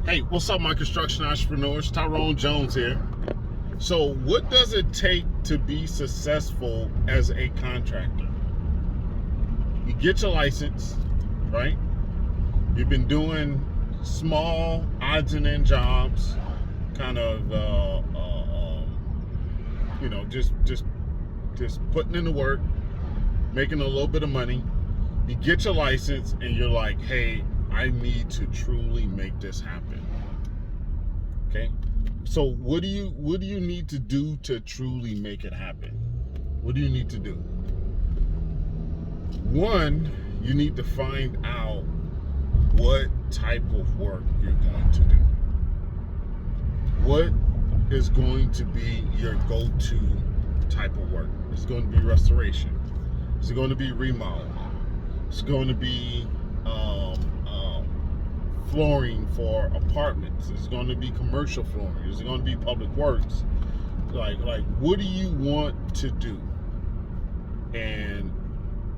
Hey, what's up, my construction entrepreneurs? Tyrone Jones here. So, what does it take to be successful as a contractor? You get your license, right? You've been doing small odds and end jobs, kind of, just putting in the work, making a little bit of money. You get your license, and you're like, hey, I need to truly make this happen. Okay, so what do you need to do to truly make it happen? What do you need to do? One, you need to find out what type of work you're going to do. What is going to be your go-to type of work? It's going to be restoration. It's going to be remodeling. It's going to be flooring for apartments. It's going to be commercial flooring. It's going to be public works. Like what do you want to do? And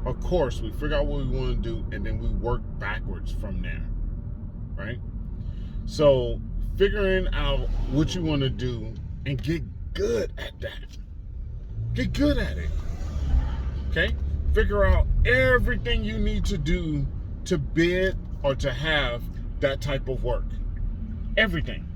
of course, we figure out what we want to do, and then we work backwards from there, right? So figuring out what you want to do and get good at that. Get good at it. Okay? Figure out everything you need to do to bid or to have that type of work. Everything.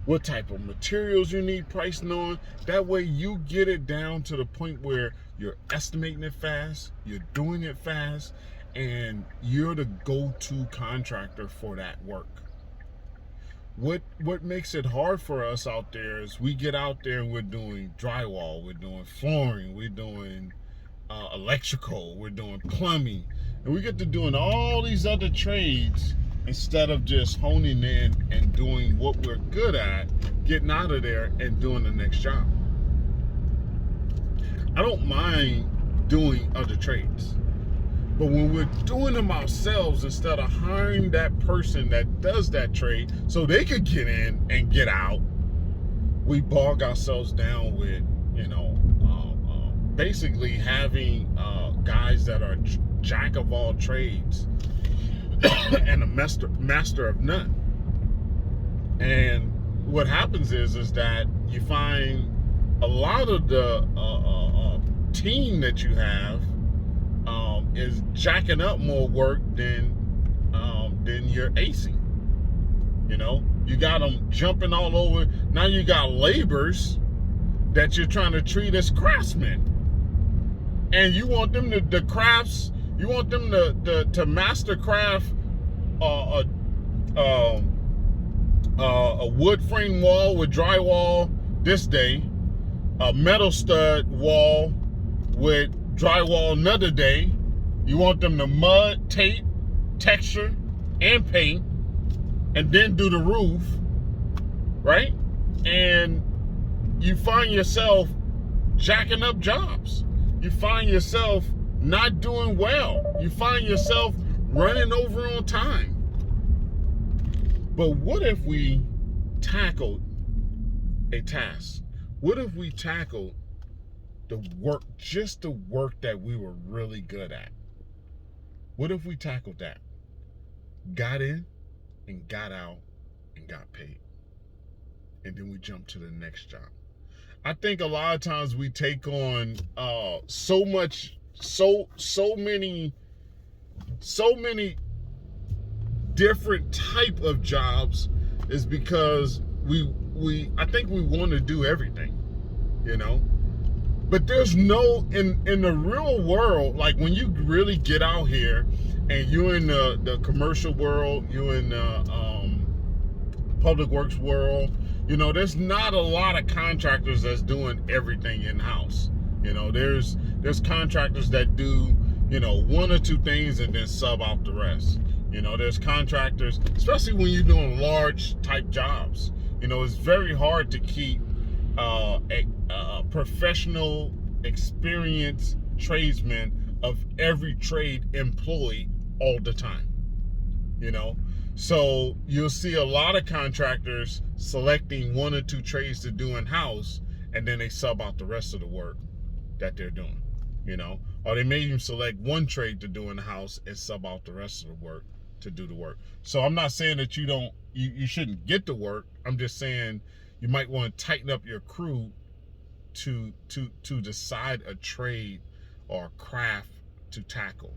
What type of materials you need pricing on. That way you get it down to the point where you're estimating it fast, you're doing it fast, and you're the go-to contractor for that work. What makes it hard for us out there is we get out there and we're doing drywall, we're doing flooring, we're doing electrical, we're doing plumbing, and we get to doing all these other trades instead of just honing in and doing what we're good at, getting out of there and doing the next job. I don't mind doing other trades, but when we're doing them ourselves, instead of hiring that person that does that trade so they could get in and get out, we bog ourselves down with, basically having guys that are jack of all trades and a master of none. And what happens is that you find a lot of the team that you have is jacking up more work than you're acing. You got them jumping all over. Now you got laborers that you're trying to treat as craftsmen, and you want them to crafts. You want them to master craft a wood frame wall with drywall this day, a metal stud wall with drywall another day. You want them to mud, tape, texture, and paint, and then do the roof, right? And you find yourself jacking up jobs. You find yourself not doing well. You find yourself running over on time. But what if we tackled a task? What if we tackled the work, just the work that we were really good at? What if we tackled that? Got in and got out and got paid. And then we jump to the next job. I think a lot of times we take on so many different type of jobs is because I think we want to do everything, but there's no in the real world, like when you really get out here and you're in the commercial world, you're in the public works world, there's not a lot of contractors that's doing everything in-house. There's contractors that do, one or two things and then sub out the rest. There's contractors, especially when you're doing large type jobs. It's very hard to keep a professional, experienced tradesman of every trade employed all the time. So you'll see a lot of contractors selecting one or two trades to do in-house, and then they sub out the rest of the work that they're doing, or they may even select one trade to do in-house and sub out the rest of the work to do the work. So I'm not saying that you shouldn't get to work. I'm just saying you might want to tighten up your crew to decide a trade or a craft to tackle,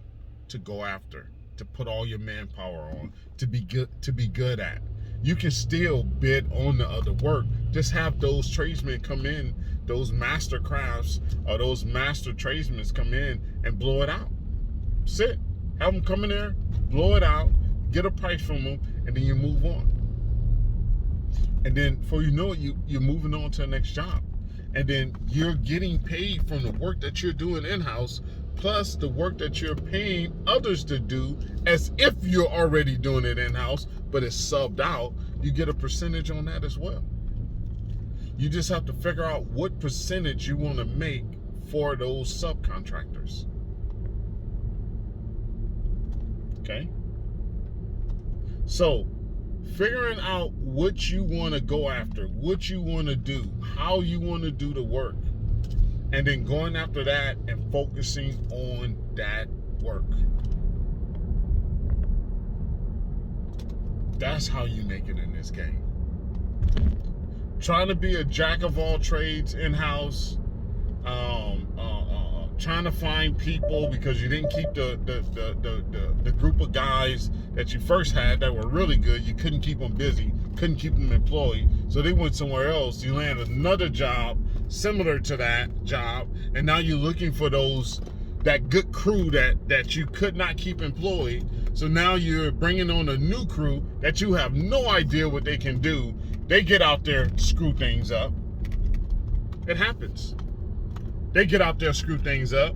to go after, to put all your manpower on, to be good at. You can still bid on the other work. Just have those tradesmen come in, those master crafts or those master tradesmen come in and blow it out. Sit, have them come in there, blow it out, get a price from them, and then you move on. And then before you know it, you're moving on to the next job. And then you're getting paid from the work that you're doing in-house, plus the work that you're paying others to do as if you're already doing it in-house, but it's subbed out. You get a percentage on that as well. You just have to figure out what percentage you want to make for those subcontractors. Okay? So, figuring out what you want to go after, what you want to do, how you want to do the work, and then going after that and focusing on that work. That's how you make it in this game. Trying to be a jack of all trades in-house, trying to find people because you didn't keep the group of guys that you first had that were really good. You couldn't keep them busy, couldn't keep them employed, so they went somewhere else. You land another job similar to that job, and now you're looking for that good crew that you could not keep employed. So now you're bringing on a new crew that you have no idea what they can do. They get out there, screw things up. It happens. They get out there, screw things up.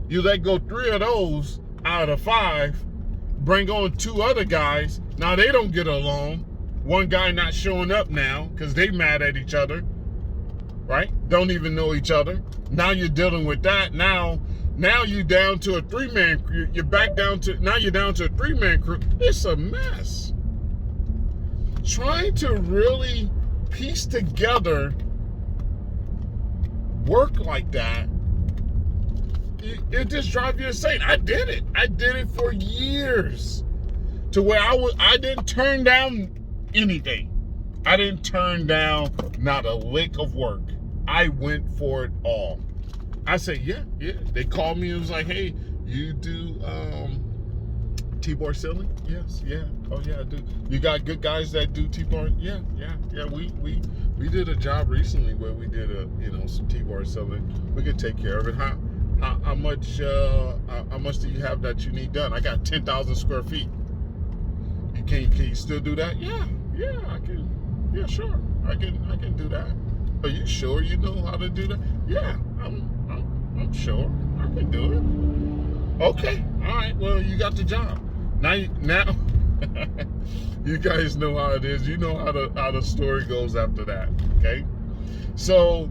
You let go 3 of those out of 5, bring on 2 other guys. Now they don't get along. One guy not showing up now because they mad at each other, right? Don't even know each other. Now you're dealing with that. Now you're down to a 3-man crew. You're down to a 3-man crew. It's a mess. Trying to really piece together work like that, it just drives you insane. I did it for years, to where I didn't turn down anything. I didn't turn down not a lick of work. I went for it all. I said, yeah. They called me and was like, hey, you do T-bar ceiling? Yes, yeah. Oh yeah, I do. You got good guys that do T-bar? Yeah. We did a job recently where we did some T-bar ceiling. We could take care of it. How much do you have that you need done? I got 10,000 square feet. Can you still do that? Yeah, I can. Yeah, sure. I can do that. Are you sure you know how to do that? Yeah, I'm sure. I can do it. Okay. All right. Well, you got the job. Now you guys know how it is. You know how the story goes after that. Okay. So